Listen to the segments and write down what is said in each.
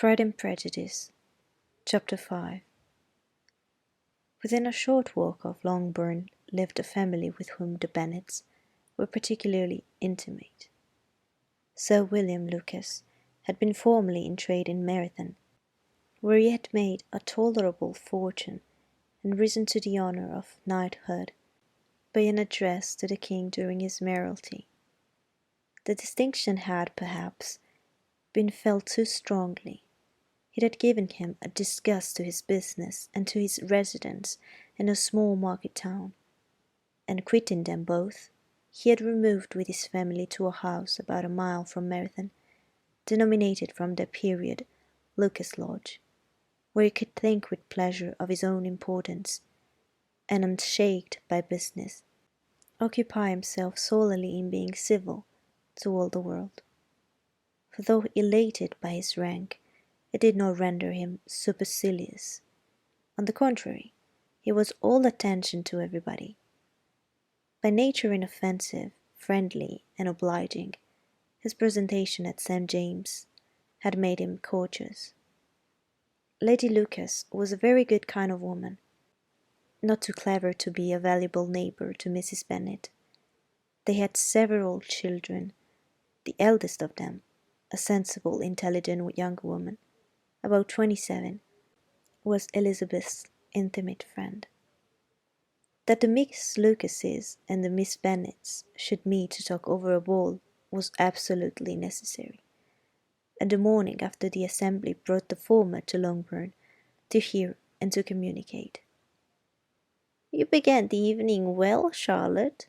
Pride and Prejudice, Chapter 5. Within a short walk of Longbourn lived a family with whom the Bennets were particularly intimate. Sir William Lucas had been formerly in trade in Meryton, where he had made a tolerable fortune and risen to the honour of knighthood by an address to the king during his mayoralty. The distinction had, perhaps, been felt too strongly. It had given him a disgust to his business and to his residence in a small market town, and quitting them both, he had removed with his family to a house about a mile from Meryton, denominated from that period Lucas Lodge, where he could think with pleasure of his own importance, and unshaken by business, occupy himself solely in being civil to all the world. For though elated by his rank, it did not render him supercilious. On the contrary, he was all attention to everybody. By nature inoffensive, friendly, and obliging, his presentation at St. James's had made him courteous. Lady Lucas was a very good kind of woman, not too clever to be a valuable neighbour to Mrs. Bennet. They had several children, the eldest of them, a sensible, intelligent young woman, about 27, was Elizabeth's intimate friend. That the Miss Lucases and the Miss Bennets should meet to talk over a ball was absolutely necessary, and the morning after the assembly brought the former to Longbourn to hear and to communicate. "You began the evening well, Charlotte,"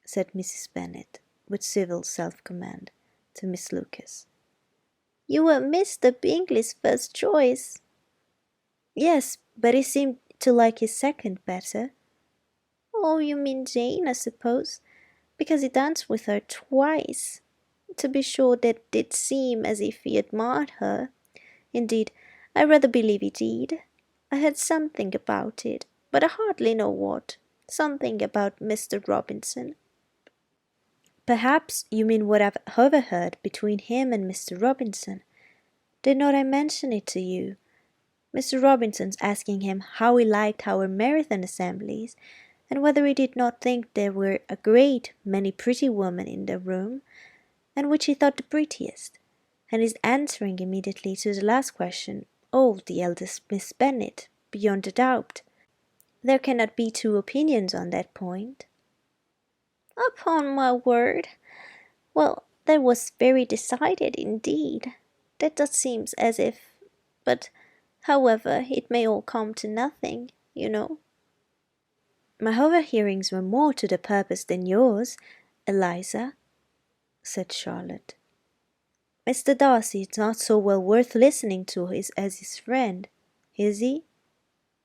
said Mrs. Bennet, with civil self-command, to Miss Lucas. "You were Mr. Bingley's first choice." "Yes, but he seemed to like his second better." "Oh, you mean Jane, I suppose, because he danced with her twice. To be sure, that did seem as if he admired her. Indeed, I rather believe he did. I heard something about it, but I hardly know what. Something about Mr. Robinson." "Perhaps you mean what I've overheard between him and Mr. Robinson. Did not I mention it to you? Mr. Robinson's asking him how he liked our Meryton assemblies, and whether he did not think there were a great many pretty women in the room, and which he thought the prettiest, and his answering immediately to the last question, 'Oh, the eldest Miss Bennet, beyond a doubt. There cannot be two opinions on that point.'" "Upon my word! Well, that was very decided indeed. That does seem as if— but, however, it may all come to nothing, you know." "My overhearings were more to the purpose than yours, Eliza," said Charlotte. "Mr. Darcy is not so well worth listening to as his friend, is he?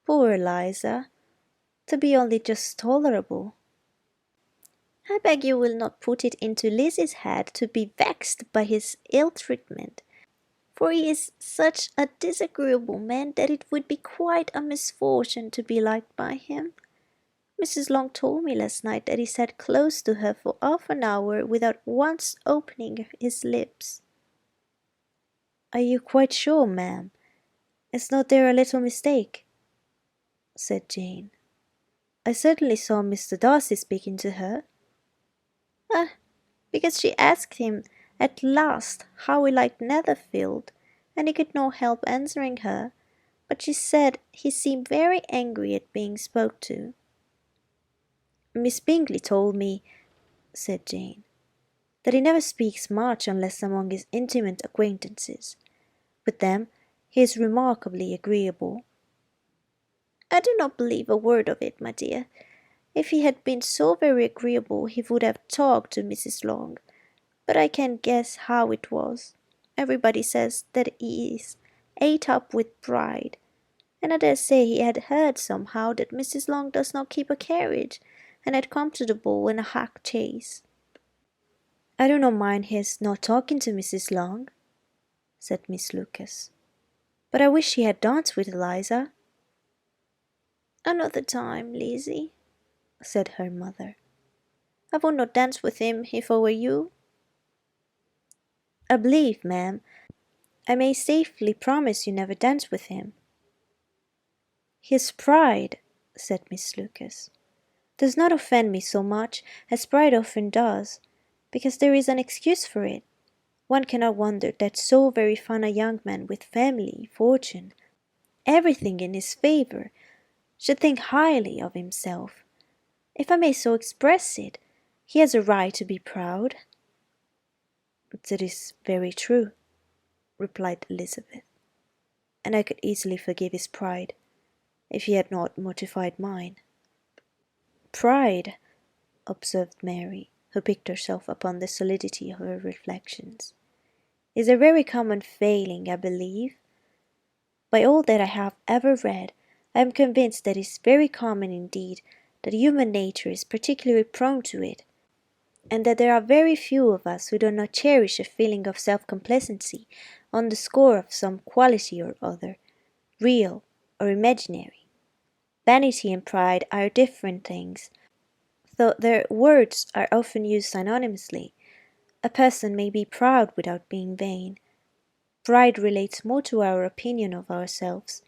Poor Eliza, to be only just tolerable." "I beg you will not put it into Lizzie's head to be vexed by his ill-treatment, for he is such a disagreeable man that it would be quite a misfortune to be liked by him. Mrs. Long told me last night that he sat close to her for half an hour without once opening his lips." "Are you quite sure, ma'am? Is not there a little mistake?" said Jane. "I certainly saw Mr. Darcy speaking to her." "Ah, because she asked him at last how he liked Netherfield, and he could not help answering her, but she said he seemed very angry at being spoke to." "Miss Bingley told me," said Jane, "that he never speaks much unless among his intimate acquaintances. With them he is remarkably agreeable." "I do not believe a word of it, my dear. If he had been so very agreeable he would have talked to Mrs. Long, but I can't guess how it was. Everybody says that he is ate up with pride, and I dare say he had heard somehow that Mrs. Long does not keep a carriage, and had come to the ball in a hack chaise." "I do not mind his not talking to Mrs. Long," said Miss Lucas, "but I wish he had danced with Eliza." "Another time, Lizzie," said her mother. "I would not dance with him if I were you." "I believe, ma'am, I may safely promise you never dance with him." "His pride," said Miss Lucas, "does not offend me so much as pride often does, because there is an excuse for it. One cannot wonder that so very fine a young man with family, fortune, everything in his favour, should think highly of himself. If I may so express it, he has a right to be proud." "That is very true," replied Elizabeth, "and I could easily forgive his pride, if he had not mortified mine." "Pride," observed Mary, who piqued herself upon the solidity of her reflections, "is a very common failing, I believe. By all that I have ever read, I am convinced that it is very common indeed, that human nature is particularly prone to it, and that there are very few of us who do not cherish a feeling of self-complacency on the score of some quality or other, real or imaginary. Vanity and pride are different things, though their words are often used synonymously. A person may be proud without being vain. Pride relates more to our opinion of ourselves,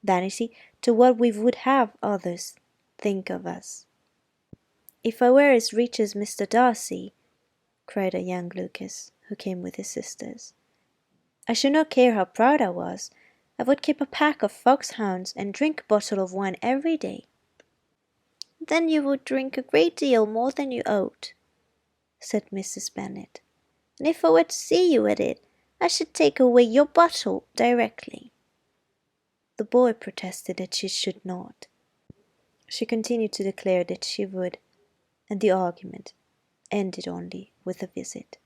vanity to what we would have others think of us." "If I were as rich as Mr. Darcy," cried a young Lucas, who came with his sisters, "I should not care how proud I was. I would keep a pack of foxhounds and drink a bottle of wine every day." "Then you would drink a great deal more than you ought," said Mrs. Bennet, "and if I were to see you at it, I should take away your bottle directly." The boy protested that she should not. She continued to declare that she would, and the argument ended only with a visit.